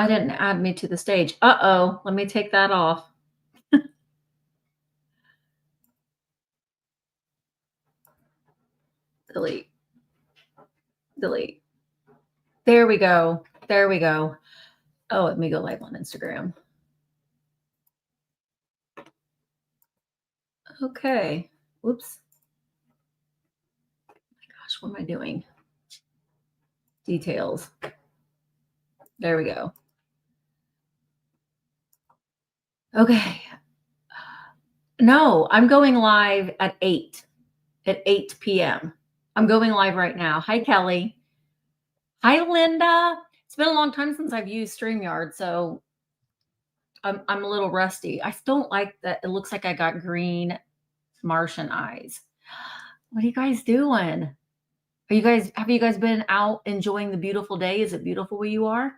I didn't add me to the stage. Uh-oh. Let me take that off. Delete. Delete. There we go. There we go. Oh, let me go live on Instagram. Okay. Whoops. Oh my gosh, what am I doing? Details. There we go. Okay. No, I'm going live at 8 p.m. I'm going live right now. Hi, Kelly. Hi, Linda. It's been a long time since I've used StreamYard, so I'm a little rusty. I still don't like that. It looks like I got green Martian eyes. What are you guys doing? Have you guys been out enjoying the beautiful day? Is it beautiful where you are?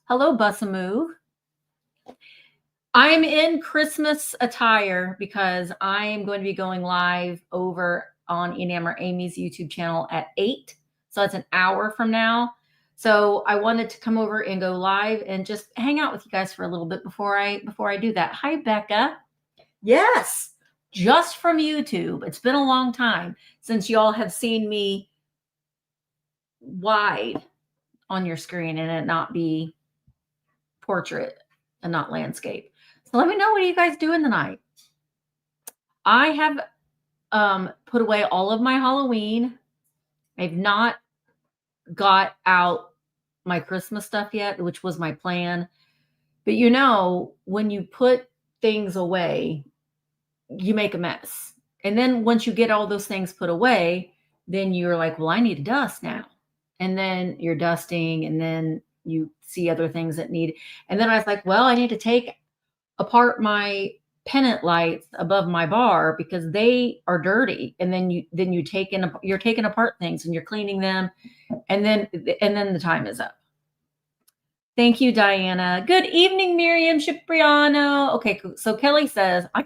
Hello, Bussamove. I'm in Christmas attire because I am going to be going live over on Enamor Amie's YouTube channel at 8. So that's an hour from now. So I wanted to come over and go live and just hang out with you guys for a little bit before I do that. Hi, Becca. Yes, just from YouTube. It's been a long time since y'all have seen me wide on your screen and it not be portrait and not landscape. So let me know, what are you guys doing tonight? I have put away all of my Halloween. I've not got out my Christmas stuff yet, which was my plan. But you know, when you put things away, you make a mess. And then once you get all those things put away, then you're like, well, I need to dust now. And then you're dusting, and then you see other things that need. And then I was like, well, I need to take apart my pennant lights above my bar because they are dirty. And then you're taking apart things and you're cleaning them, and then the time is up. Thank you, Diana. Good evening, Miriam Cipriano. Okay, so Kelly says, I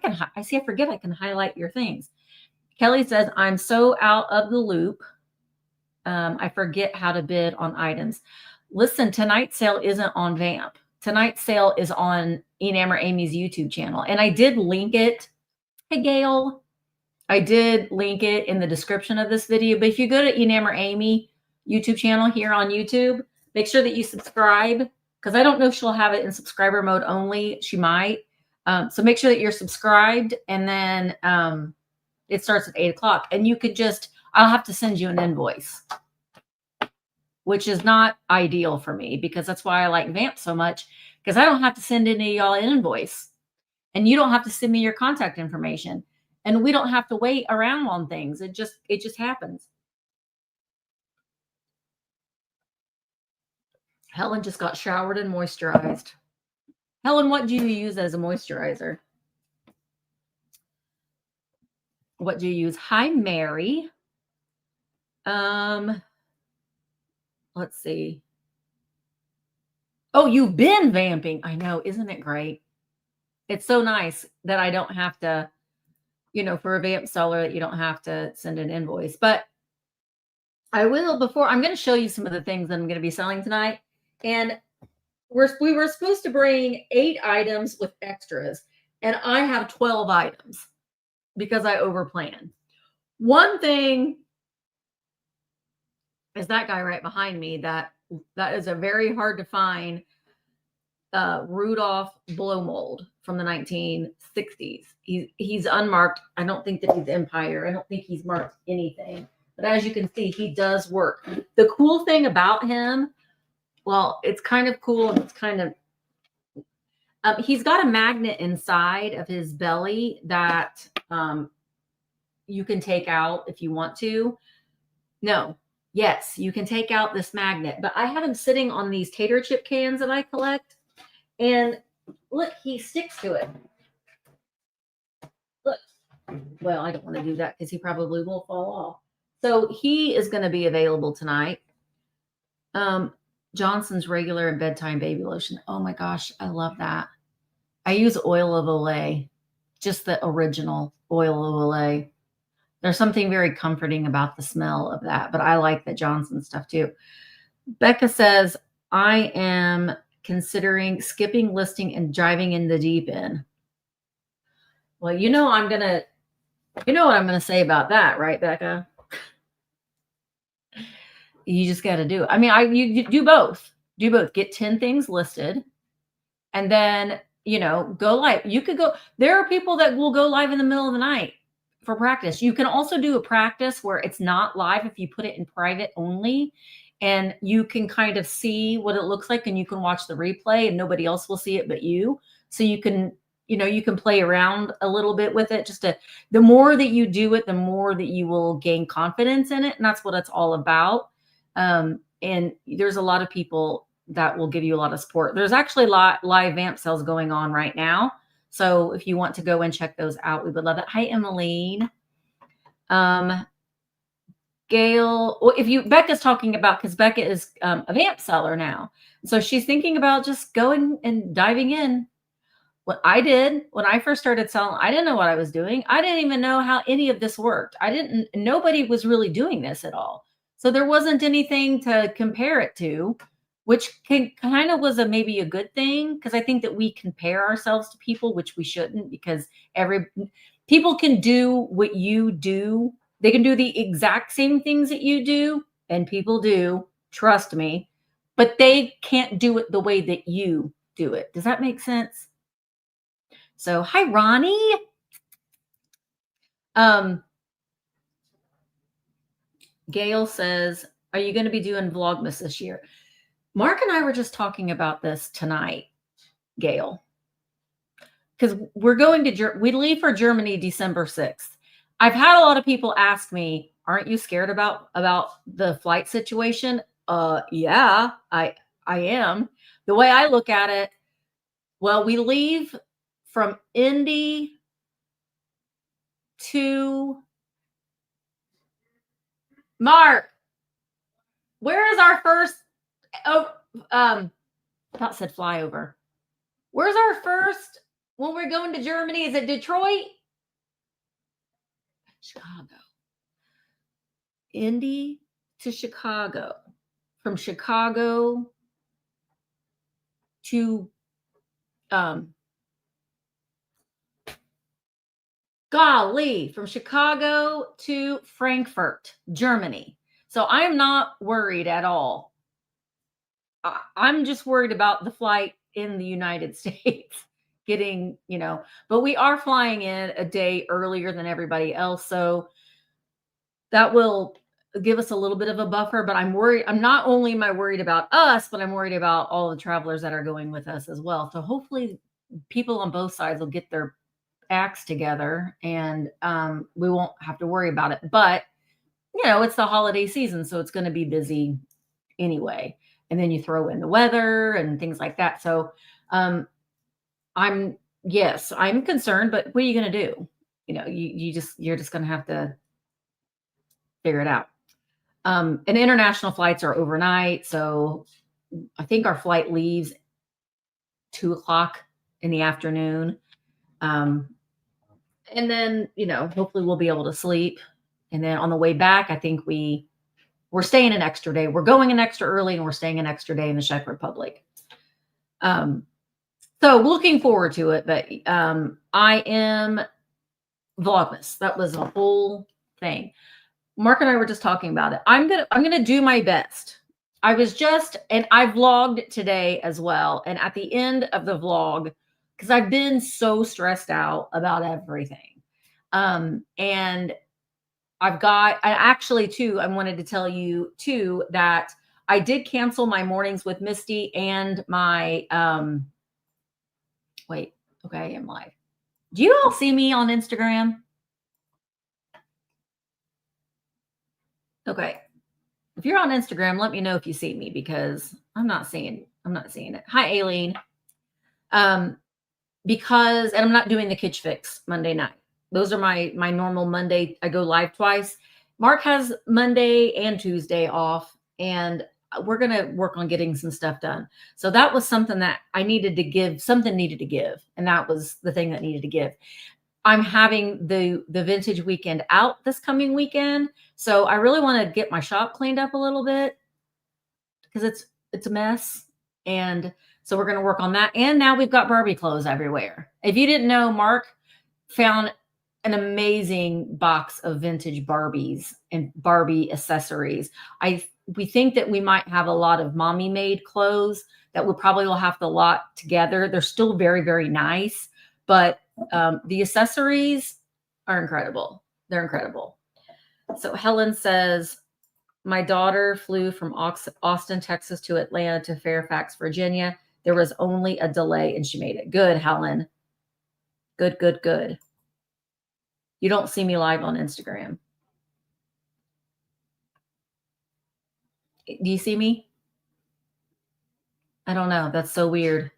forget I can highlight your things. Kelly says, I'm so out of the loop. I forget how to bid on items. Listen, tonight's sale isn't on Vamp. Tonight's sale is on Enamor Amie's YouTube channel. And I did link it. Hey, Gail. I did link it in the description of this video. But if you go to Enamor Amie YouTube channel here on YouTube, make sure that you subscribe, because I don't know if she'll have it in subscriber mode only. She might. So make sure that you're subscribed, and then it starts at 8 o'clock. And you could I'll have to send you an invoice, which is not ideal for me, because that's why I like Vamp so much, because I don't have to send any of y'all an invoice, and you don't have to send me your contact information, and we don't have to wait around on things. It just happens. Helen just got showered and moisturized. Helen, what do you use as a moisturizer? What do you use? Hi, Mary. Let's see. Oh, you've been vamping. I know. Isn't it great? It's so nice that I don't have to, for a vamp seller, that you don't have to send an invoice. But I will I'm going to show you some of the things that I'm going to be selling tonight. And we were supposed to bring 8 items with extras, and I have 12 items because I overplanned. One thing is that guy right behind me. That is a very hard to find Rudolph blow mold from the 1960s. He's unmarked. I don't think that he's Empire. I don't think he's marked anything. But as you can see, he does work. The cool thing about him, well, it's kind of cool. It's kind of he's got a magnet inside of his belly that you can take out if you want to. No. Yes, you can take out this magnet, but I have him sitting on these tater chip cans that I collect, and look, he sticks to it. Look. Well, I don't want to do that because he probably will fall off. So he is going to be available tonight. Johnson's regular and bedtime baby lotion. Oh my gosh, I love that. I use oil of Olay, just the original oil of Olay. There's something very comforting about the smell of that, but I like the Johnson stuff too. Becca says, I am considering skipping listing and diving in the deep end? Well, you know what I'm gonna say about that, right, Becca? You just got to do it. I mean, you do both. Do both. Get 10 things listed, and then go live. You could go. There are people that will go live in the middle of the night for practice. You can also do a practice where it's not live if you put it in private only, and you can kind of see what it looks like, and you can watch the replay, and nobody else will see it but you. So you can play around a little bit with it. The more that you do it, the more that you will gain confidence in it, and that's what it's all about. And there's a lot of people that will give you a lot of support. There's actually a lot live vamp sales going on right now. So if you want to go and check those out, we would love it. Hi, Emmeline. Gail, well, Becca's talking about, because Becca is a vamp seller now. So she's thinking about just going and diving in. What I did when I first started selling, I didn't know what I was doing. I didn't even know how any of this worked. Nobody was really doing this at all. So there wasn't anything to compare it to, which kind of was maybe a good thing, because I think that we compare ourselves to people, which we shouldn't, because people can do what you do. They can do the exact same things that you do, and people do, trust me, but they can't do it the way that you do it. Does that make sense? So, hi, Ronnie. Gail says, are you going to be doing Vlogmas this year? Mark and I were just talking about this tonight, Gail, because we leave for Germany December 6th. I've had a lot of people ask me, aren't you scared about the flight situation? Yeah, I am. The way I look at it, well, we leave from Indy to Mark. Where is our first? I thought said flyover. Where's our first when we're going to Germany? Is it Detroit? Chicago. Indy to Chicago. From Chicago to from Chicago to Frankfurt, Germany. So I'm not worried at all. I'm just worried about the flight in the United States getting, but we are flying in a day earlier than everybody else. So that will give us a little bit of a buffer, but I'm worried. I'm not only am I worried about us, but I'm worried about all the travelers that are going with us as well. So hopefully people on both sides will get their acts together, and we won't have to worry about it. But it's the holiday season, so it's going to be busy anyway. And then you throw in the weather and things like that. So I'm concerned, but what are you going to do? You're just going to have to figure it out. And international flights are overnight. So I think our flight leaves 2:00 in the afternoon. And then, hopefully we'll be able to sleep. And then on the way back, I think we're staying an extra day. We're going an extra early, and we're staying an extra day in the Czech Republic. So looking forward to it, but I am Vlogmas. That was a whole thing. Mark and I were just talking about it. I'm gonna do my best. I vlogged today as well. And at the end of the vlog, because I've been so stressed out about everything, and I wanted to tell you too that I did cancel my mornings with Misty and my wait, okay, I am live. Do you all see me on Instagram? Okay. If you're on Instagram, let me know if you see me, because I'm not seeing it. Hi, Aileen. Because I'm not doing the Kitsch Fix Monday night. Those are my normal Monday. I go live twice. Mark has Monday and Tuesday off, and we're going to work on getting some stuff done. So that was something that I needed to give. Something needed to give. And that was the thing that needed to give. I'm having the vintage weekend out this coming weekend. So I really want to get my shop cleaned up a little bit, because it's a mess. And So we're going to work on that. And now we've got Barbie clothes everywhere. If you didn't know, Mark found an amazing box of vintage Barbies and Barbie accessories. We think that we might have a lot of mommy made clothes that we probably will have to lot together. They're still very, very nice, but the accessories are incredible. They're incredible. So Helen says, my daughter flew from Austin, Texas to Atlanta to Fairfax, Virginia. There was only a delay and she made it. Good, Helen. Good, good, good. You don't see me live on Instagram. Do you see me? I don't know. That's so weird.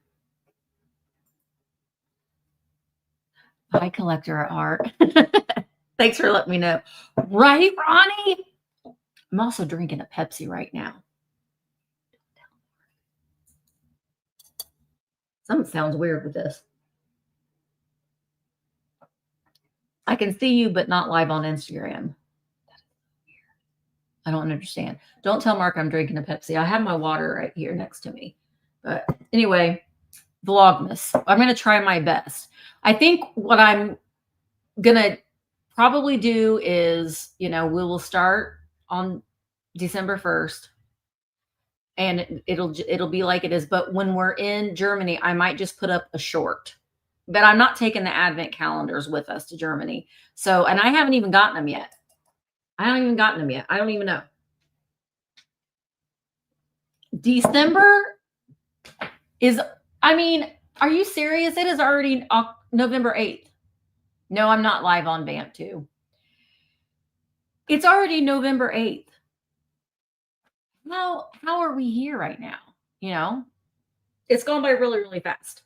Hi, collector at heart. Thanks for letting me know. Right, Ronnie? I'm also drinking a Pepsi right now. Something sounds weird with this. I can see you, but not live on Instagram. I don't understand. Don't tell Mark I'm drinking a Pepsi. I have my water right here next to me. But anyway, Vlogmas. I'm going to try my best. I think what I'm going to probably do is, we will start on December 1st. And it'll be like it is. But when we're in Germany, I might just put up a short. But I'm not taking the advent calendars with us to Germany. So, and I haven't even gotten them yet. I don't even know. December is, are you serious? It is already November 8th. No, I'm not live on Vamp 2. It's already November 8th. How are we here right now? It's going by really, really fast.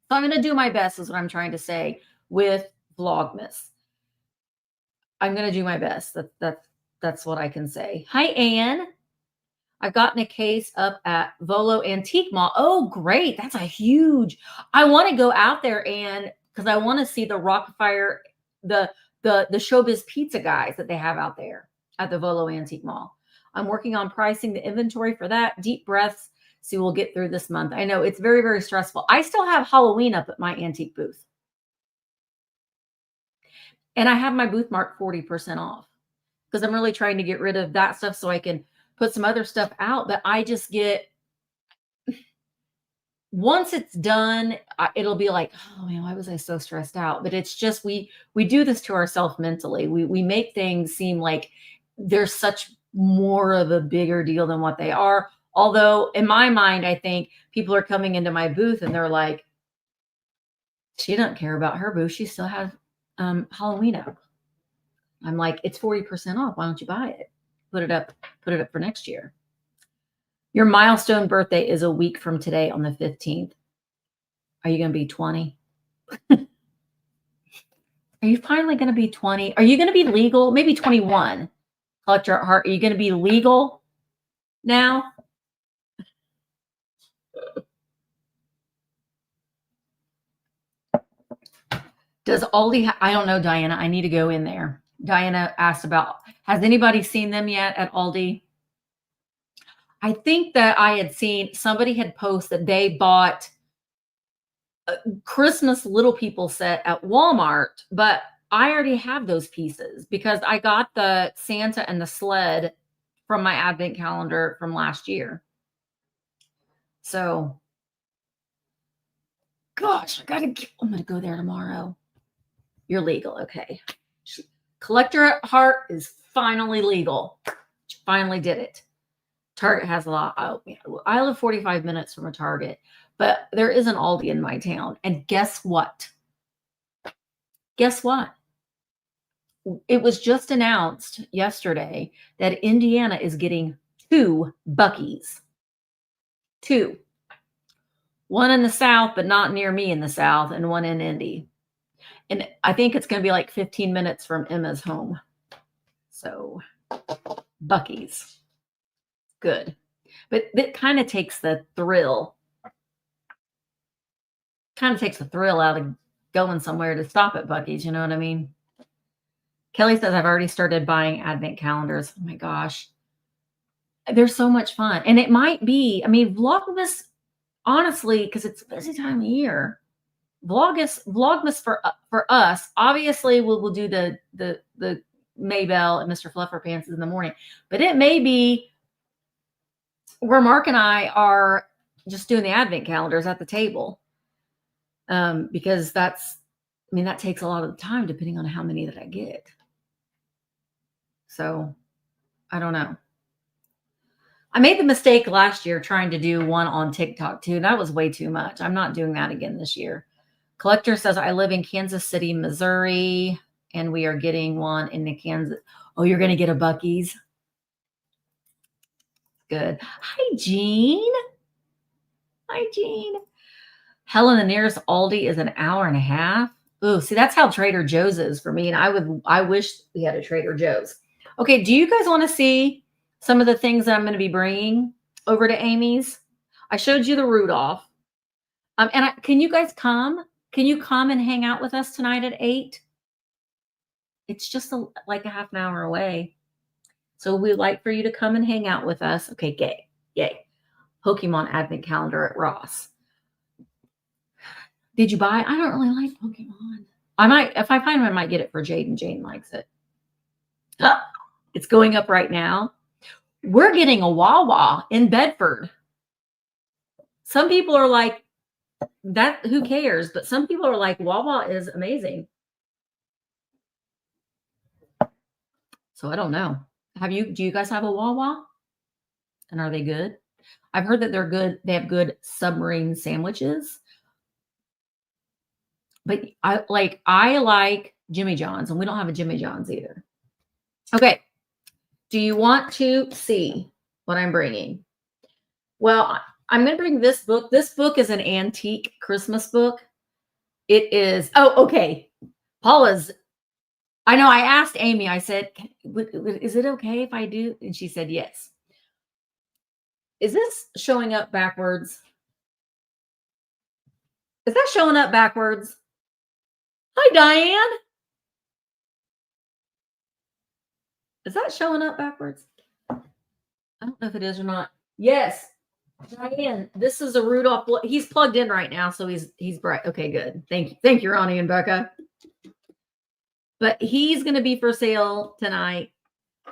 So I'm going to do my best is what I'm trying to say with Vlogmas. I'm going to do my best. That's what I can say. Hi, Anne. I've gotten a case up at Volo Antique Mall. Oh, great. That's a huge. I want to go out there, Anne, because I want to see the Rockfire, the Showbiz Pizza guys that they have out there at the Volo Antique Mall. I'm working on pricing the inventory for that. Deep breaths. So we'll get through this month. I know it's very, very stressful. I still have Halloween up at my antique booth. And I have my booth marked 40% off because I'm really trying to get rid of that stuff so I can put some other stuff out. But I just get, once it's done, it'll be like, oh man, why was I so stressed out? But it's just, we do this to ourselves mentally. We make things seem like there's such more of a bigger deal than what they are. Although in my mind, I think people are coming into my booth and they're like, she doesn't care about her booth. She still has Halloween up. I'm like, it's 40% off. Why don't you buy it? Put it up for next year. Your milestone birthday is a week from today on the 15th. Are you going to be 20? Are you finally going to be 20? Are you going to be legal? Maybe 21. Collector at heart. Are you going to be legal now? Does Aldi, I don't know, Diana. I need to go in there. Diana asked about, has anybody seen them yet at Aldi? I think that I had seen, somebody had posted that they bought a Christmas Little People set at Walmart, but I already have those pieces because I got the Santa and the sled from my advent calendar from last year. So, gosh, I'm going to go there tomorrow. You're legal. Okay. Collector at heart is finally legal. She finally did it. Target has a lot. I live 45 minutes from a Target, but there is an Aldi in my town. And guess what? Guess what? It was just announced yesterday that Indiana is getting 2 Buc-ee's. 2. One in the South, but not near me in the South, and one in Indy. And I think it's going to be like 15 minutes from Emma's home. So, Buc-ee's. Good. But it kind of takes the thrill. Out of going somewhere to stop at Buc-ee's. You know what I mean? Kelly says, I've already started buying advent calendars. Oh my gosh. They're so much fun. And it might be, Vlogmas, honestly, because it's a busy time of year, Vlogmas for us. Obviously, we'll do the Maybell and Mr. Fluffer Pants in the morning, but it may be where Mark and I are just doing the advent calendars at the table, because that takes a lot of the time depending on how many that I get. So I don't know. I made the mistake last year trying to do one on TikTok too. That was way too much. I'm not doing that again this year. Collector says, I live in Kansas City, Missouri, and we are getting one in the Kansas. Oh, you're going to get a Buc-ee's? Good. Hi, Jean. Hi, Jean. Helen, the nearest Aldi is an hour and a half. Ooh, see, that's how Trader Joe's is for me. And I wish we had a Trader Joe's. Okay, do you guys want to see some of the things that I'm going to be bringing over to Amy's? I showed you the Rudolph. Can you guys come? Can you come and hang out with us tonight at 8? It's just like a half an hour away. So we'd like for you to come and hang out with us. Okay, yay. Pokemon Advent Calendar at Ross. Did you buy? I don't really like Pokemon. If I find them, I might get it for Jade, Jane likes it. It's going up right now. We're getting a Wawa in Bedford. Some people are like, that, who cares? But some people are like, Wawa is amazing. So I don't know. Do you guys have a Wawa? And are they good? I've heard that they're good. They have good submarine sandwiches. But I like Jimmy John's, and we don't have a Jimmy John's either. Okay. Do you want to see what I'm bringing? Well, I'm going to bring this book. This book is an antique Christmas book. It is. Oh, okay. Paula's. I know. I asked Amy. I said, "Is it okay if I do?" And she said, "Yes." Is this showing up backwards? Is that showing up backwards? Hi, Diane. Is that showing up backwards? I don't know if it is or not. Yes. Diane, this is a Rudolph. He's plugged in right now, so he's bright. Okay, good. Thank you, Ronnie and Becca. But he's going to be for sale tonight.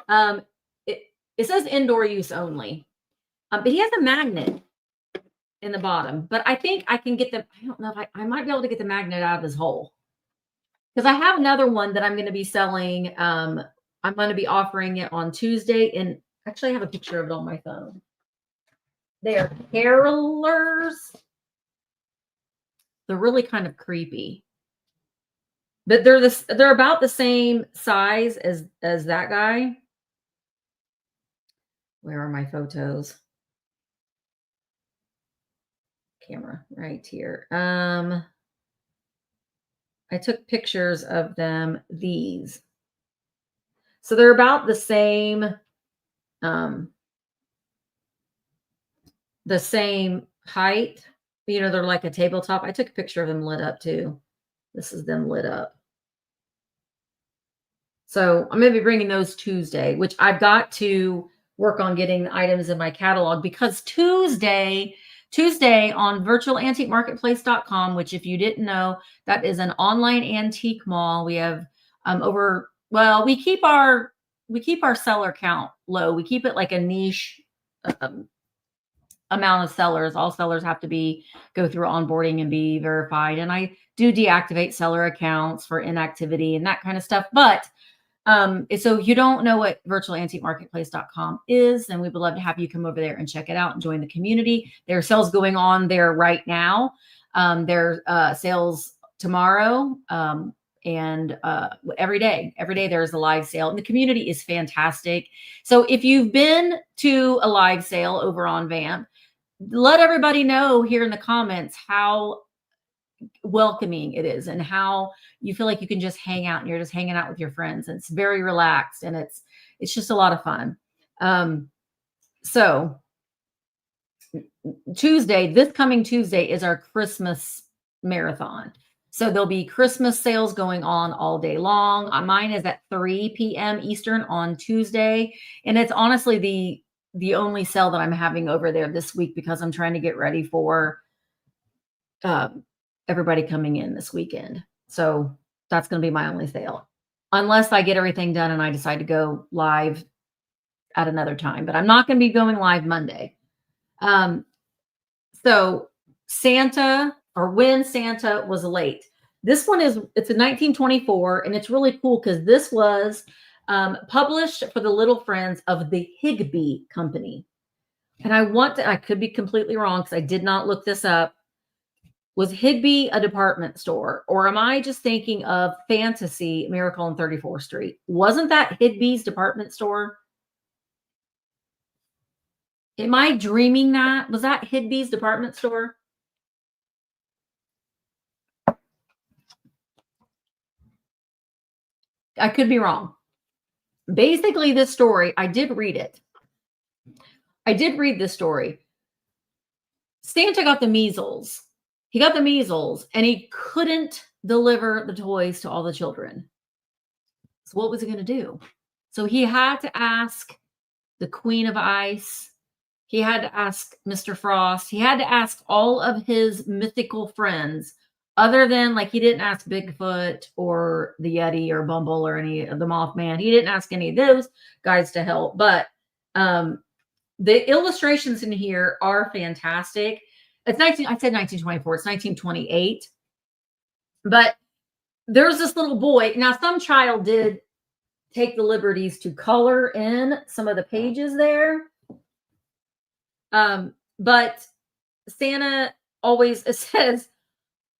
It says indoor use only, but he has a magnet in the bottom. But I think I can get I don't know if I might be able to get the magnet out of his hole, because I have another one that I'm going to be selling. I'm going to be offering it on Tuesday, and actually I have a picture of it on my phone. They are carolers. They're really kind of creepy, but they're about the same size as that guy. Where are my photos? Camera right here. I took pictures of them. These. So they're about the same height. You know, they're like a tabletop. I took a picture of them lit up too. This is them lit up. So I'm going to be bringing those Tuesday, which I've got to work on getting items in my catalog, because Tuesday on virtualantiquemarketplace.com, which if you didn't know, that is an online antique mall. We have we keep our seller count low. We keep it like a niche amount of sellers. All sellers have to go through onboarding and be verified. And I do deactivate seller accounts for inactivity and that kind of stuff. But so if you don't know what virtualantiquemarketplace.com is, then we would love to have you come over there and check it out and join the community. There are sales going on there right now. There are sales tomorrow. And every day there's a live sale, and the community is fantastic. So if you've been to a live sale over on Vamp, let everybody know here in the comments how welcoming it is and how you feel like you can just hang out and you're just hanging out with your friends. And it's very relaxed, and it's just a lot of fun. So this coming Tuesday is our Christmas marathon. So there'll be Christmas sales going on all day long. Mine is at 3 p.m. Eastern on Tuesday. And it's honestly the only sale that I'm having over there this week because I'm trying to get ready for everybody coming in this weekend. So that's going to be my only sale. Unless I get everything done and I decide to go live at another time. But I'm not going to be going live Monday. So Santa, or When Santa Was Late. This one is, it's a 1924, and it's really cool because this was published for the little friends of the Higbee Company. And I could be completely wrong because I did not look this up. Was Higbee a department store? Or am I just thinking of Fantasy Miracle on 34th Street? Wasn't that Higbee's department store? Am I dreaming that? Was that Higbee's department store? I could be wrong. Basically, this story, I did read it. I did read this story. Santa got the measles. He got the measles and he couldn't deliver the toys to all the children. So what was he going to do? So he had to ask the Queen of Ice. He had to ask Mr. Frost. He had to ask all of his mythical friends, other than, like, he didn't ask Bigfoot or the Yeti or Bumble or any of the Mothman. He didn't ask any of those guys to help. But the illustrations in here are fantastic. I said 1924. It's 1928. But there's this little boy. Now, some child did take the liberties to color in some of the pages there. But Santa always says,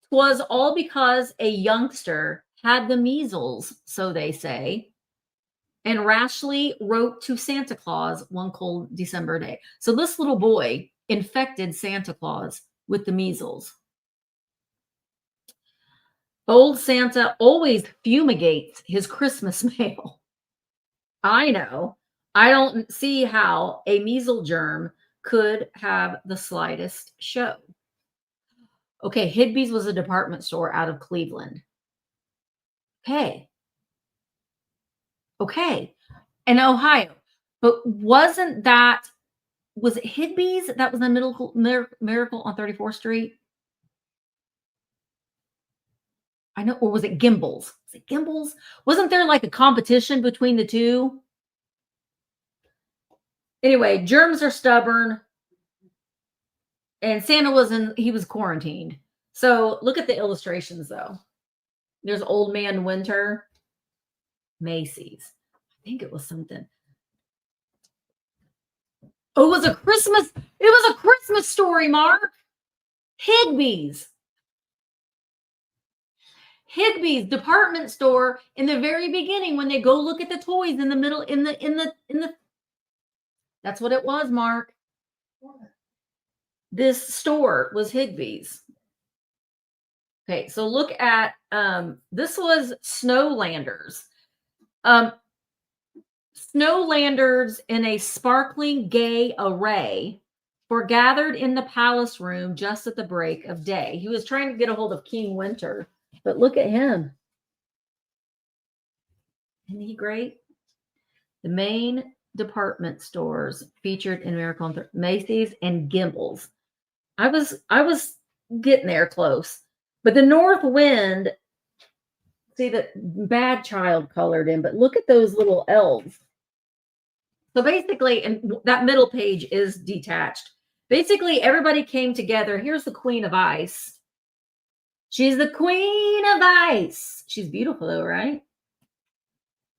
"'Twas all because a youngster had the measles, so they say, and rashly wrote to Santa Claus one cold December day." So this little boy infected Santa Claus with the measles. Old Santa always fumigates his Christmas mail. I know. I don't see how a measles germ could have the slightest show. Okay, Higbee's was a department store out of Cleveland. Okay. In Ohio. But was it Higbee's that was the Miracle on 34th Street? I know, or was it Gimbel's? Was it Gimbel's? Wasn't there like a competition between the two? Anyway, germs are stubborn. And Santa he was quarantined. So look at the illustrations though. There's Old Man Winter, Macy's. I think it was something. Oh, it was a Christmas story, Mark. Higbee's department store in the very beginning when they go look at the toys in the middle in the that's what it was, Mark. This store was Higbee's. Okay, so look at this was Snowlanders. Snowlanders in a sparkling gay array were gathered in the palace room just at the break of day. He was trying to get a hold of King Winter, but look at him. Isn't he great? The main department stores featured in Miracle on Macy's and Gimbel's. I was getting there close. But the North Wind, see that bad child colored in, but look at those little elves. So basically, and that middle page is detached. Basically, everybody came together. Here's the Queen of Ice. She's the Queen of Ice. She's beautiful though, right?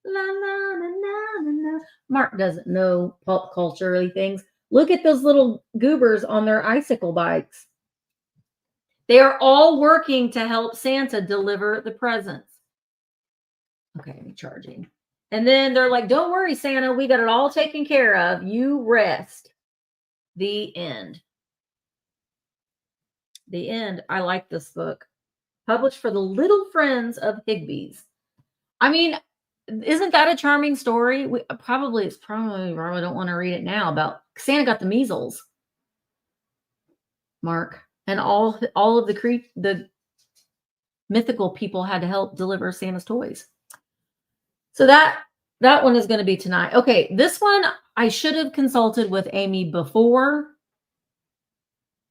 La, la, la, la, la. Mark doesn't know pop culture things. Look at those little goobers on their icicle bikes. They are all working to help Santa deliver the presents. Okay, I'm charging. And then they're like, "Don't worry, Santa. We got it all taken care of. You rest." The end. The end. I like this book. Published for the little friends of Higbee's. I mean, isn't that a charming story? Probably don't want to read it now about Santa got the measles. Mark. And all of the mythical people had to help deliver Santa's toys. So that That one is going to be tonight. Okay, this one I should have consulted with Amie before.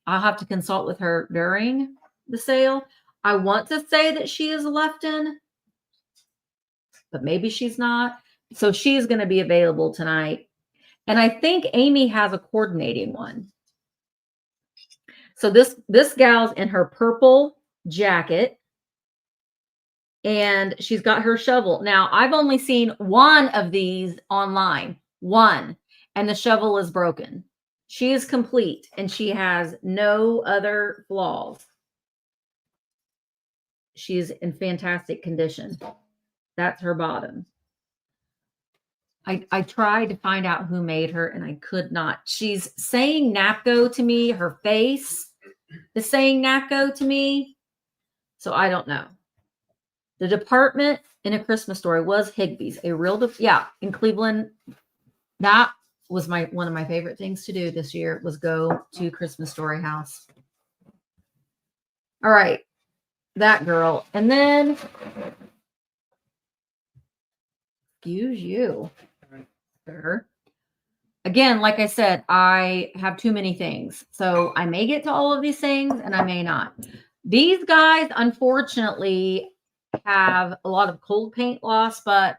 I'll have to consult with her during the sale. I want to say that she is left in, but maybe she's not. So she's going to be available tonight. And I think Amie has a coordinating one. So this gal's in her purple jacket. And she's got her shovel. Now, I've only seen one of these online. One. And the shovel is broken. She is complete. And she has no other flaws. She's in fantastic condition. That's her bottom. I tried to find out who made her, and I could not. She's saying Napco to me. Her face is saying Napco to me. So I don't know. The department in A Christmas Story was Higbee's, a real, in Cleveland. That was one of my favorite things to do this year was go to Christmas Story House. All right, that girl. And then, excuse you, sir. Again, like I said, I have too many things. So I may get to all of these things and I may not. These guys, unfortunately, have a lot of cold paint loss, but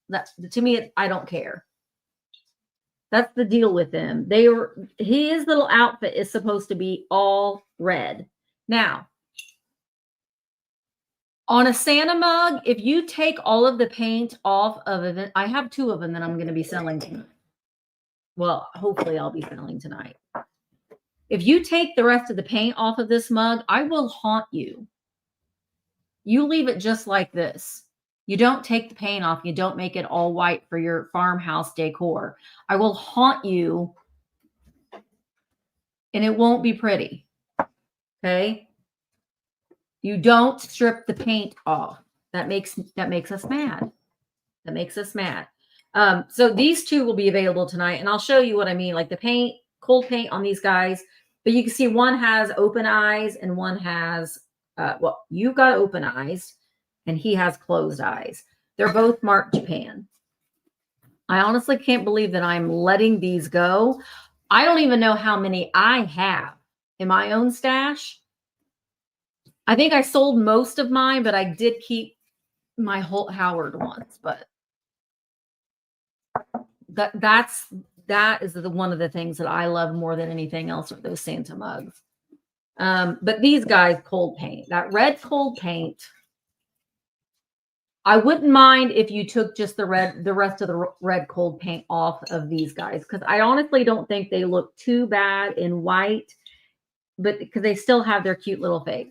that to me, I don't care. That's the deal with them. His little outfit is supposed to be all red. Now, on a Santa mug, if you take all of the paint off of it, I have 2 of them that I'm going to be selling tonight. Well, hopefully I'll be selling tonight. If you take the rest of the paint off of this mug, I will haunt you. You leave it just like this. You don't take the paint off. You don't make it all white for your farmhouse decor. I will haunt you, and it won't be pretty. Okay? You don't strip the paint off. That makes us mad. That makes us mad. So these 2 will be available tonight, and I'll show you what I mean, like the paint, cold paint on these guys. But you can see one has open eyes and one has, well, you've got open eyes and he has closed eyes. They're both marked Japan. I honestly can't believe that I'm letting these go. I don't even know how many I have in my own stash. I think I sold most of mine, but I did keep my Holt Howard ones. But that is one of the things that I love more than anything else are those Santa mugs. But these guys, cold paint, that red cold paint. I wouldn't mind if you took just the rest of the red cold paint off of these guys, because I honestly don't think they look too bad in white, but because they still have their cute little face.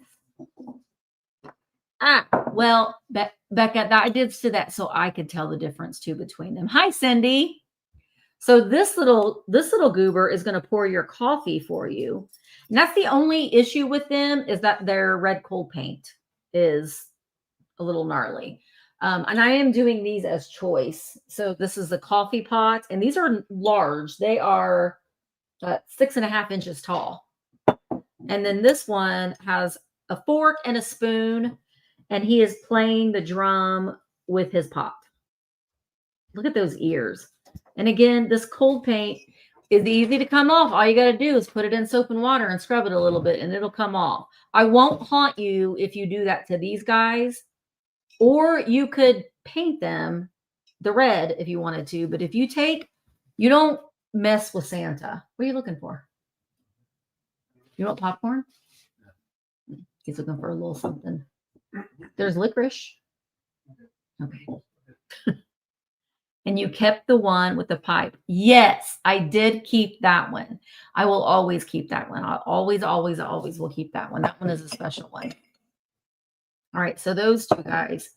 Well, Becca, I did say that so I could tell the difference too between them. Hi, Cindy. So this little goober is going to pour your coffee for you. And that's the only issue with them, is that their red cold paint is a little gnarly. And I am doing these as choice. So this is the coffee pot, and these are large. They are 6.5 inches tall. And then this one has a fork and a spoon, and he is playing the drum with his pot. Look at those ears. And again, this cold paint is easy to come off. All you got to do is put it in soap and water and scrub it a little bit, and it'll come off. I won't haunt you if you do that to these guys. Or you could paint them the red if you wanted to. But if you don't mess with Santa. What are you looking for? You want popcorn? He's looking for a little something. There's licorice. Okay. And you kept the one with the pipe. Yes, I did keep that one. I will always keep that one. I'll always will keep that one. That one is a special one. All right, so those 2 guys.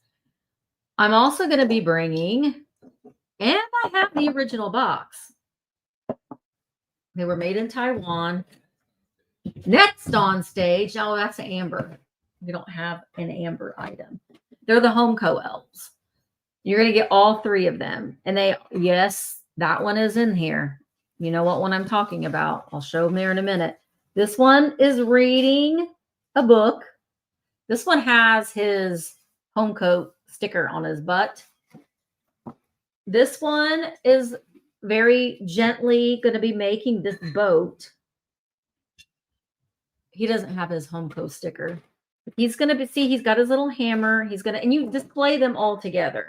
I'm also going to be bringing, and I have the original box. They were made in Taiwan. Next on stage, oh, that's an amber. We don't have an amber item. They're the Homeco elves. You're going to get all 3 of them. And yes, that one is in here. You know what one I'm talking about. I'll show them there in a minute. This one is reading a book. This one has his Homeco sticker on his butt. This one is very gently going to be making this boat. He doesn't have his home post sticker. He's going to be, see, he's got his little hammer. He's going to, and you display them all together.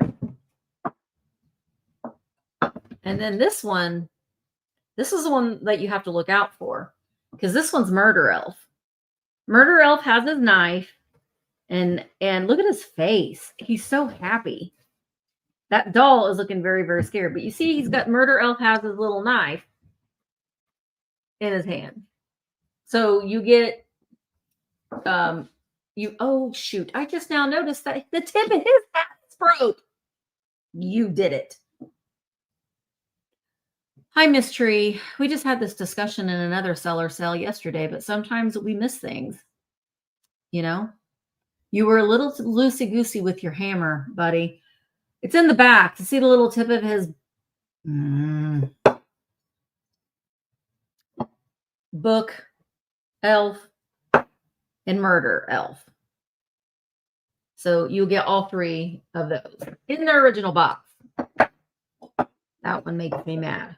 And then this one, this is the one that you have to look out for because this one's Murder Elf. Murder Elf has his knife and look at his face. He's so happy. That doll is looking very, very scared. But you see, he's got Murder Elf has his little knife in his hand. So you get, oh shoot, I just now noticed that the tip of his hat is broke. You did it. Hi, Mystery. We just had this discussion in another seller sale yesterday, but sometimes we miss things. You know, you were a little loosey-goosey with your hammer, buddy. It's in the back. To see the little tip of his book, elf, and murder elf. So you'll get all three of those in the original box. That one makes me mad.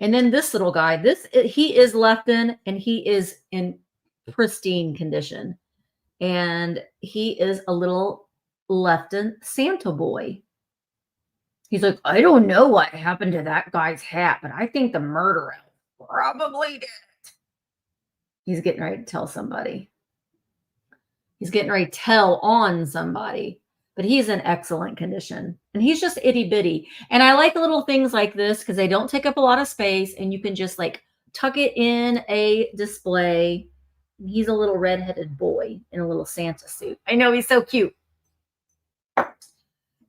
And then this little guy, he is Lefton and he is in pristine condition. And he is a little Lefton Santa boy. He's like, I don't know what happened to that guy's hat, but I think the murderer probably did it. He's getting ready to tell somebody. He's getting ready to tell on somebody, but he's in excellent condition. And he's just itty bitty. And I like little things like this because they don't take up a lot of space and you can just like tuck it in a display. He's a little redheaded boy in a little Santa suit. I know, he's so cute.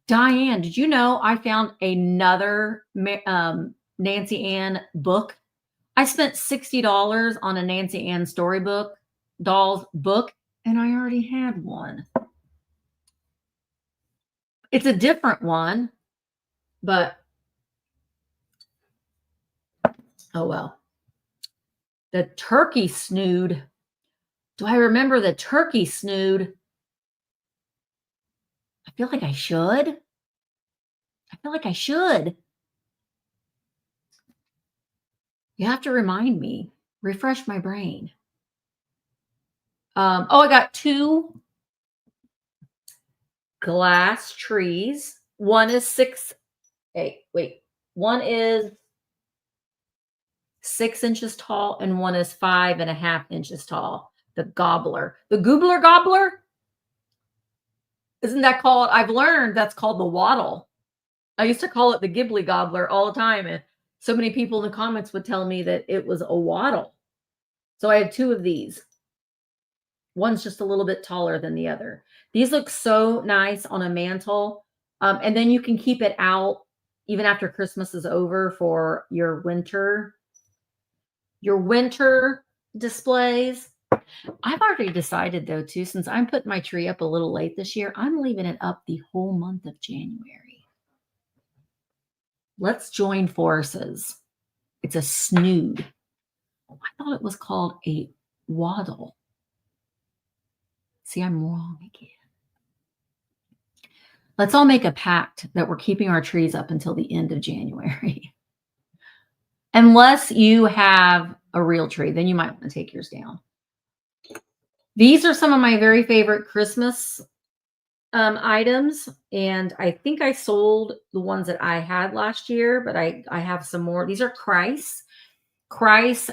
Diane, did you know I found another Nancy Ann book? I spent $60 on a Nancy Ann storybook, dolls book, and I already had one. It's a different one, but oh well. The turkey snood. Do I remember the turkey snood? I feel like I should. You have to remind me, refresh my brain. I got 2 glass trees. One is 1 is 6 inches tall and one is 5.5 inches tall. The gobbler, the gobbler. Isn't that called? I've learned that's called the waddle. I used to call it the Ghibli gobbler all the time. And so many people in the comments would tell me that it was a waddle. So I have 2 of these. One's just a little bit taller than the other. These look so nice on a mantle. And then you can keep it out even after Christmas is over for your winter displays. I've already decided though too, since I'm putting my tree up a little late this year, I'm leaving it up the whole month of January. Let's join forces. It's a snood. I thought it was called a waddle. See, I'm wrong again. Let's all make a pact that we're keeping our trees up until the end of January. Unless you have a real tree, then you might want to take yours down. These are some of my very favorite Christmas items. And I think I sold the ones that I had last year, but I have some more. These are Christ,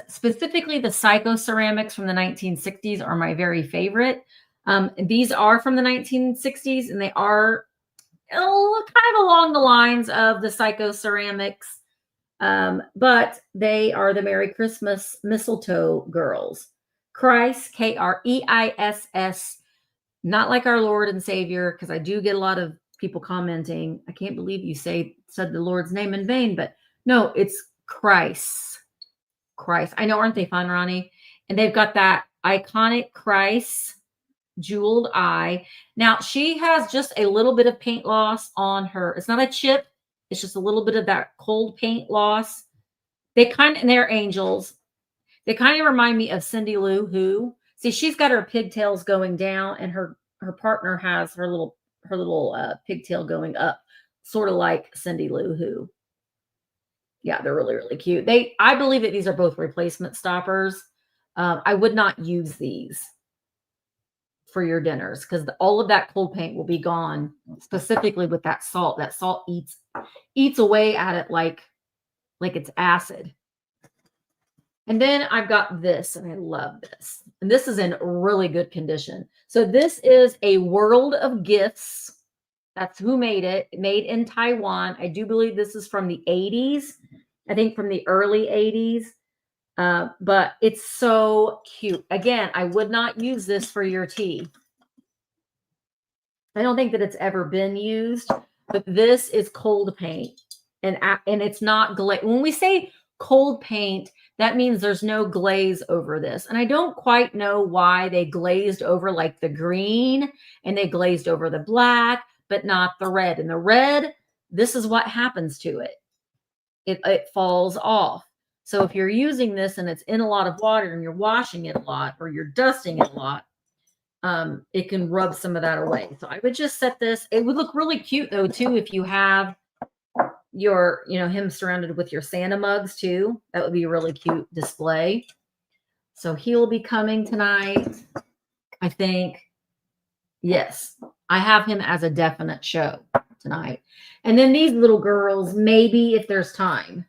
specifically the Psycho ceramics from the 1960s are my very favorite. These are from the 1960s and they are kind of along the lines of the Psycho ceramics. But they are the Merry Christmas mistletoe girls. Christ, K-R-E-I-S-S, not like our Lord and Savior, because I do get a lot of people commenting, I can't believe you said the Lord's name in vain, but no, it's Christ. I know, aren't they fun, Ronnie? And they've got that iconic Christ jeweled eye. Now, she has just a little bit of paint loss on her. It's not a chip. It's just a little bit of that cold paint loss. And they're angels. They kind of remind me of Cindy Lou Who. See, she's got her pigtails going down and her partner has her little pigtail going up. sort of like Cindy Lou Who. Yeah, they're really, really cute. I believe that these are both replacement stoppers. I would not use these for your dinners because all of that cold paint will be gone, specifically with that salt. That salt eats away at it like it's acid. And then I've got this, and I love this. And this is in really good condition. So this is a World of Gifts. That's who made it. Made in Taiwan. I do believe this is from the 80s. I think from the early 80s. But it's so cute. Again, I would not use this for your tea. I don't think that it's ever been used, but this is cold paint. And it's not glaze. When we say cold paint, that means there's no glaze over this. And I don't quite know why they glazed over like the green and they glazed over the black, but not the red. And the red, this is what happens to it. It falls off. So if you're using this and it's in a lot of water and you're washing it a lot or you're dusting it a lot, it can rub some of that away. So I would just set this. It would look really cute though, too, if you have your, him surrounded with your Santa mugs too. That would be a really cute display. So he'll be coming tonight, I think. Yes, I have him as a definite show tonight. And then these little girls, maybe if there's time.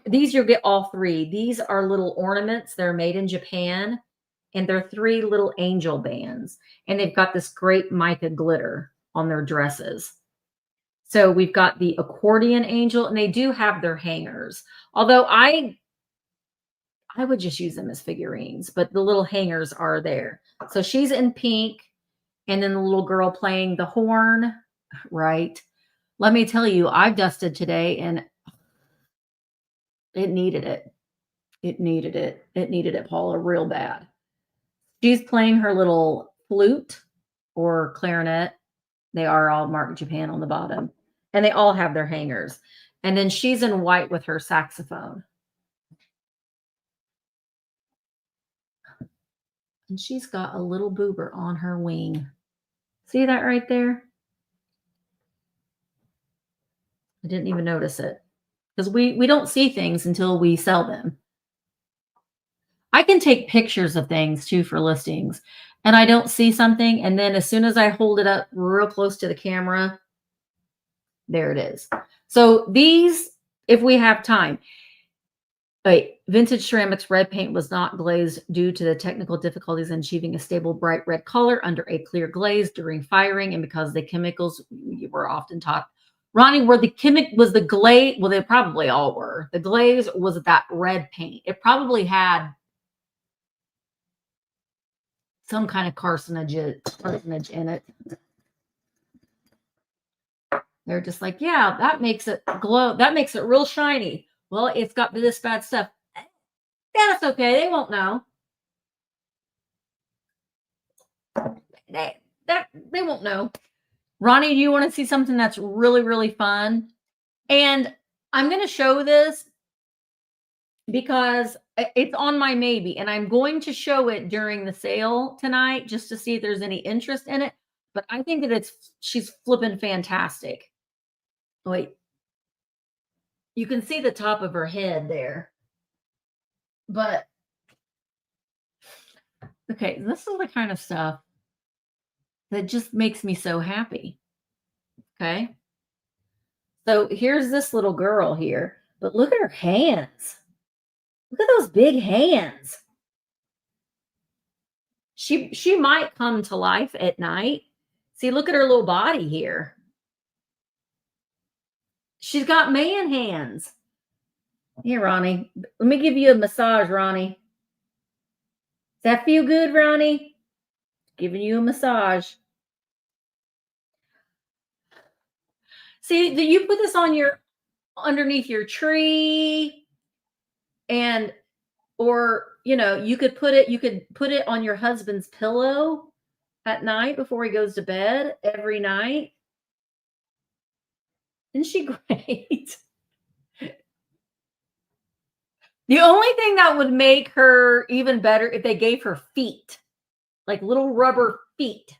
These you'll get all three. These are little ornaments. They're made in Japan. And they're 3 little angel bands. And they've got this great mica glitter on their dresses. So we've got the accordion angel, and they do have their hangers. Although I would just use them as figurines, but the little hangers are there. So she's in pink, and then the little girl playing the horn, right? Let me tell you, I've dusted today, and it needed it. It needed it. It needed it, Paula, real bad. She's playing her little flute or clarinet. They are all marked Japan on the bottom. And they all have their hangers. And then she's in white with her saxophone. And she's got a little boober on her wing. See that right there? I didn't even notice it. Because we don't see things until we sell them. I can take pictures of things too for listings. And I don't see something. And then as soon as I hold it up real close to the camera, there it is. So these, if we have time, wait, vintage ceramics red paint was not glazed due to the technical difficulties in achieving a stable bright red color under a clear glaze during firing, and because the chemicals were often taught. Ronnie, was the glaze? Well, they probably all were. The glaze was that red paint. It probably had some kind of carcinage in it. They're just like, yeah, that makes it glow. That makes it real shiny. Well, it's got this bad stuff. That's okay. They won't know. They won't know. Ronnie, do you want to see something that's really, really fun? And I'm going to show this because it's on my maybe, and I'm going to show it during the sale tonight just to see if there's any interest in it. But I think that she's flipping fantastic. Wait, you can see the top of her head there. But, okay, this is the kind of stuff that just makes me so happy. Okay. So here's this little girl here, but look at her hands. Look at those big hands. She might come to life at night. See, look at her little body here. She's got man hands. Here, Ronnie. Let me give you a massage, Ronnie. Does that feel good, Ronnie? Giving you a massage. See, you put this on underneath your tree, or you could put it on your husband's pillow at night before he goes to bed every night. Isn't she great? The only thing that would make her even better if they gave her feet, like little rubber feet.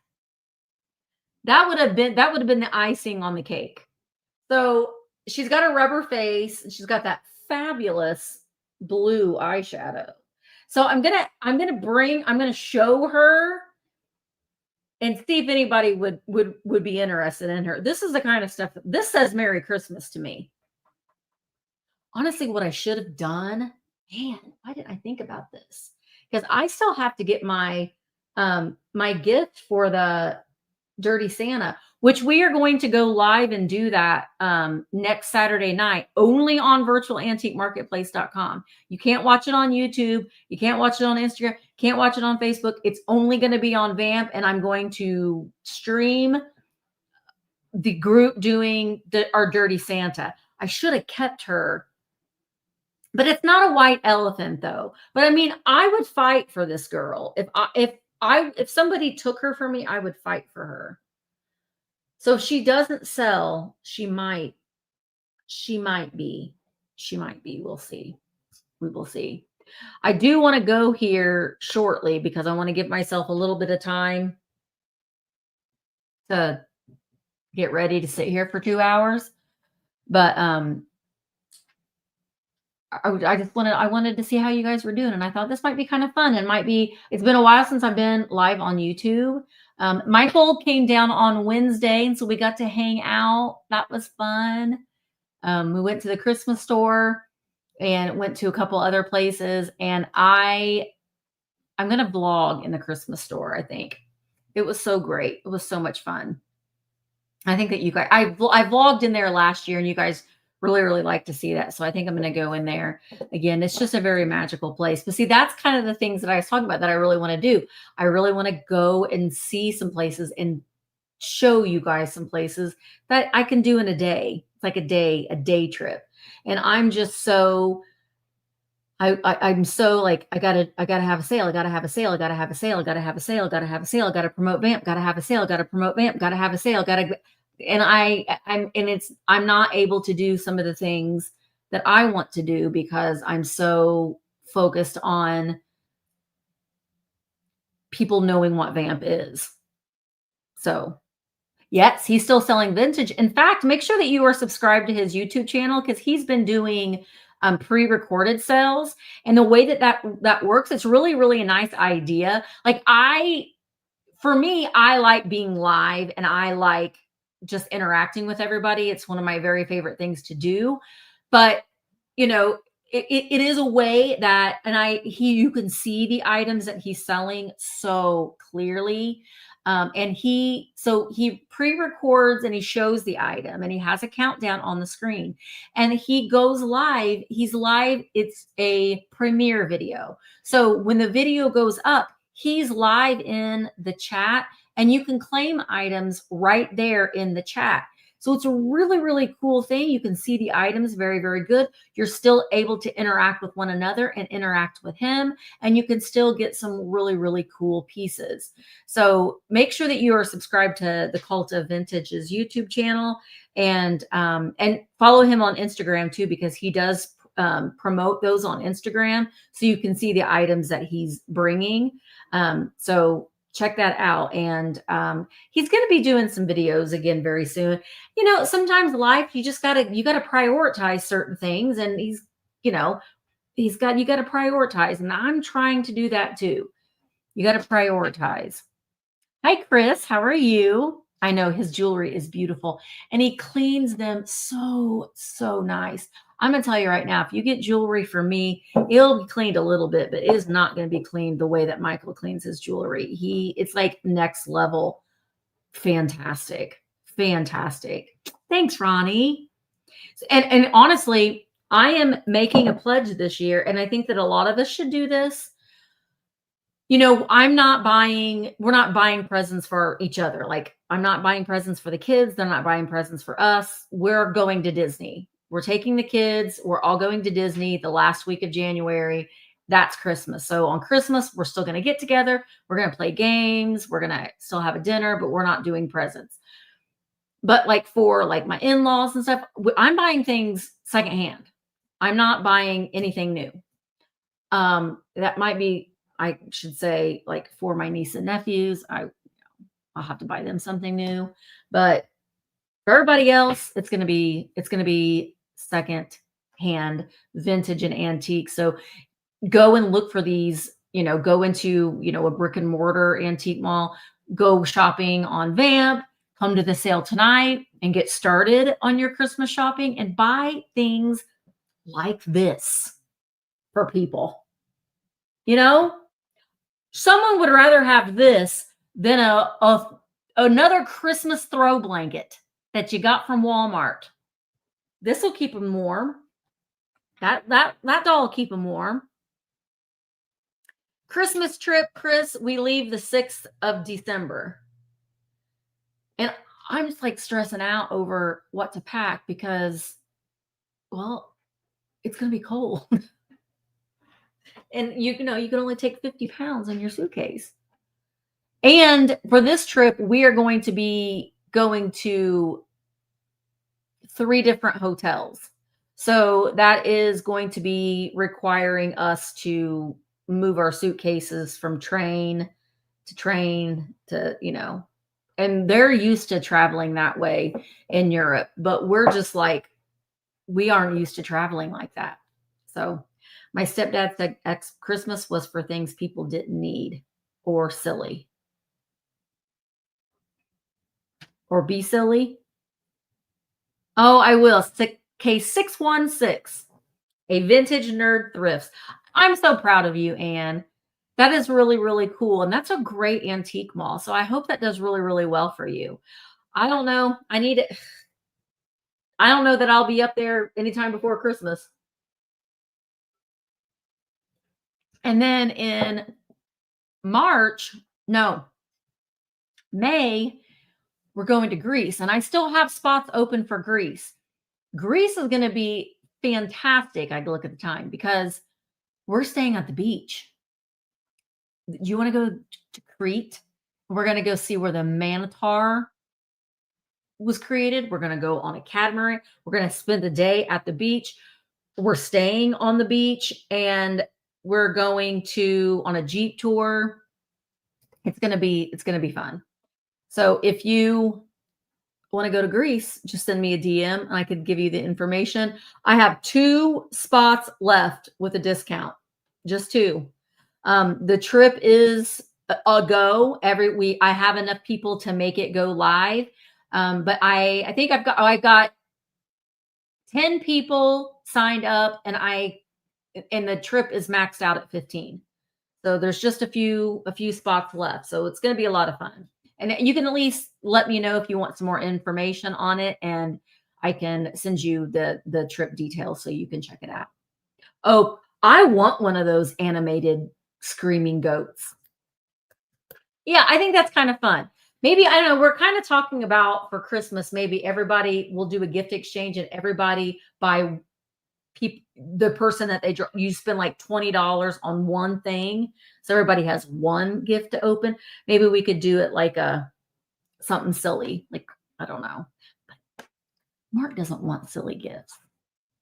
That would have been the icing on the cake. So she's got a rubber face and she's got that fabulous blue eyeshadow. So I'm gonna show her and see if anybody would be interested in her. This is the kind of stuff this says Merry Christmas to me. Honestly, what I should have done, man, why didn't I think about this? Because I still have to get my gift for the Dirty Santa, which we are going to go live and do that next Saturday night only on virtualantiquemarketplace.com. You can't watch it on YouTube. You can't watch it on Instagram. Can't watch it on Facebook. It's only going to be on Vamp, and I'm going to stream the group doing our Dirty Santa. I should have kept her, but it's not a white elephant though. But I mean, I would fight for this girl. If somebody took her from me, I would fight for her. So if she doesn't sell, she might be. We'll see. We will see. I do want to go here shortly because I want to give myself a little bit of time to get ready to sit here for 2 hours. But I wanted to see how you guys were doing, and I thought this might be kind of fun. It's been a while since I've been live on YouTube. Michael came down on Wednesday, and so we got to hang out. That was fun. We went to the Christmas store and went to a couple other places, and I'm going to vlog in the Christmas store. I think it was so great. It was so much fun. I think that you guys, I vlogged in there last year, and you guys really like to see that. So I think I'm going to go in there again. It's just a very magical place. But see, that's kind of the things that I was talking about that I really want to do. I really want to go and see some places and show you guys some places that I can do in a day. It's like a day trip. And I'm just so I'm so like, I gotta have a sale. I gotta have a sale. I gotta have a sale. I gotta have a sale. I gotta have a sale. I gotta promote Vamp. Gotta have a sale. Gotta promote Vamp. Gotta have a sale. I'm not able to do some of the things that I want to do because I'm so focused on people knowing what Vamp is. So yes, he's still selling vintage. In fact, make sure that you are subscribed to his YouTube channel because he's been doing pre-recorded sales. And the way that works, it's really a nice idea. Like for me, I like being live and I like just interacting with everybody. It's one of my very favorite things to do. But, you know, it is a way that, you can see the items that he's selling so clearly. And he pre-records and he shows the item and he has a countdown on the screen and he goes live. He's live. It's a premiere video. So when the video goes up, he's live in the chat and you can claim items right there in the chat. So it's a really cool thing. You can see the items very good. You're still able to interact with one another and interact with him. And you can still get some really cool pieces. So make sure that you are subscribed to the Cult of Vintage's YouTube channel and follow him on Instagram too, because he does promote those on Instagram. So you can see the items that he's bringing. So check that out. And he's going to be doing some videos again very soon. You know, sometimes life, you gotta prioritize certain things. And you got to prioritize. And I'm trying to do that too. You got to prioritize. Hi, Chris. How are you? I know his jewelry is beautiful and he cleans them so nice. I'm going to tell you right now, if you get jewelry for me, it'll be cleaned a little bit, but it is not going to be cleaned the way that Michael cleans his jewelry. It's like next level. Fantastic. Thanks, Ronnie. And honestly, I am making a pledge this year. And I think that a lot of us should do this. You know, we're not buying presents for each other. Like I'm not buying presents for the kids. They're not buying presents for us. We're going to Disney. We're taking the kids. We're all going to Disney the last week of January. That's Christmas. So on Christmas, we're still going to get together. We're going to play games. We're going to still have a dinner, but we're not doing presents. But like for like my in-laws and stuff, I'm buying things secondhand. I'm not buying anything new. That might be, I should say, like for my niece and nephews, I'll have to buy them something new. But for everybody else, it's going to be second hand, vintage and antique. So go and look for these, go into, a brick and mortar antique mall, go shopping on Vamp, come to the sale tonight and get started on your Christmas shopping and buy things like this for people. Someone would rather have this than another Christmas throw blanket that you got from Walmart. This will keep them warm. That doll will keep them warm. Christmas trip, Chris, we leave the 6th of December. And I'm just like stressing out over what to pack because, well, it's going to be cold. And you can only take 50 pounds in your suitcase. And for this trip, we are going to be going to 3 different hotels. So that is going to be requiring us to move our suitcases from train to, and they're used to traveling that way in Europe, but we're just like, we aren't used to traveling like that. So my stepdad said Christmas was for things people didn't need or silly. Or be silly. Oh, I will. Case 616. A vintage nerd thrifts. I'm so proud of you, Anne. That is really, really cool. And that's a great antique mall. So I hope that does really, really well for you. I don't know. I don't know that I'll be up there anytime before Christmas. And then in May, we're going to Greece. And I still have spots open for Greece. Greece is going to be fantastic. I look at the time because we're staying at the beach. Do you want to go to Crete? We're going to go see where the Minotaur was created. We're going to go on a catamaran. We're going to spend the day at the beach. We're staying on the beach and we're going on a Jeep tour. It's going to be fun. So if you want to go to Greece, just send me a DM and I could give you the information. I have 2 spots left with a discount, just 2. The trip is a go every week. I have enough people to make it go live. But I think I got 10 people signed up and the trip is maxed out at 15. So there's just a few spots left. So it's going to be a lot of fun. And you can at least let me know if you want some more information on it and I can send you the trip details so you can check it out. Oh, I want one of those animated screaming goats. Yeah, I think that's kind of fun. Maybe, I don't know, we're kind of talking about for Christmas, maybe everybody will do a gift exchange and everybody buy the person that you spend like $20 on one thing. So everybody has one gift to open. Maybe we could do it like something silly. Like, I don't know. But Mark doesn't want silly gifts.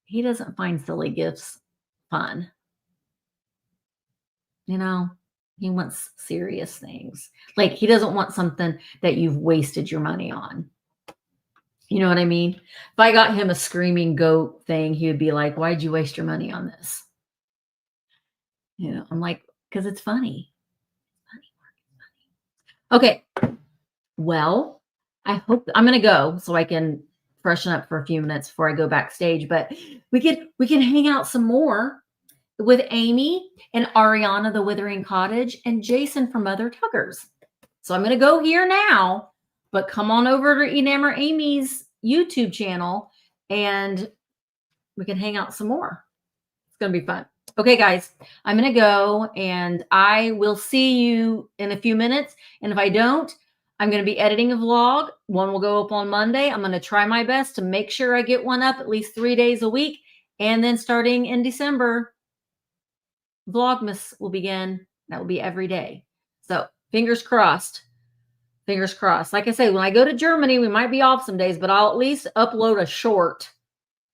He doesn't find silly gifts fun. He wants serious things. Like he doesn't want something that you've wasted your money on. You know what I mean? If I got him a screaming goat thing, he would be like, why'd you waste your money on this? I'm like, because it's funny. Okay. Well, I hope I'm going to go so I can freshen up for a few minutes before I go backstage, but we can hang out some more with Amie and Ariana, the Withering Cottage, and Jason from Mother Tuggers. So I'm going to go here now, but come on over to Enamor Amie's YouTube channel and we can hang out some more. It's going to be fun. Okay, guys, I'm going to go and I will see you in a few minutes. And if I don't, I'm going to be editing a vlog. One will go up on Monday. I'm going to try my best to make sure I get one up at least 3 days a week. And then starting in December, Vlogmas will begin. That will be every day. So fingers crossed. Fingers crossed. Like I say, when I go to Germany, we might be off some days, but I'll at least upload a short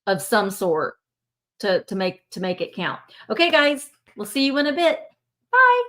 of some sort to make it count. Okay, guys, we'll see you in a bit. Bye.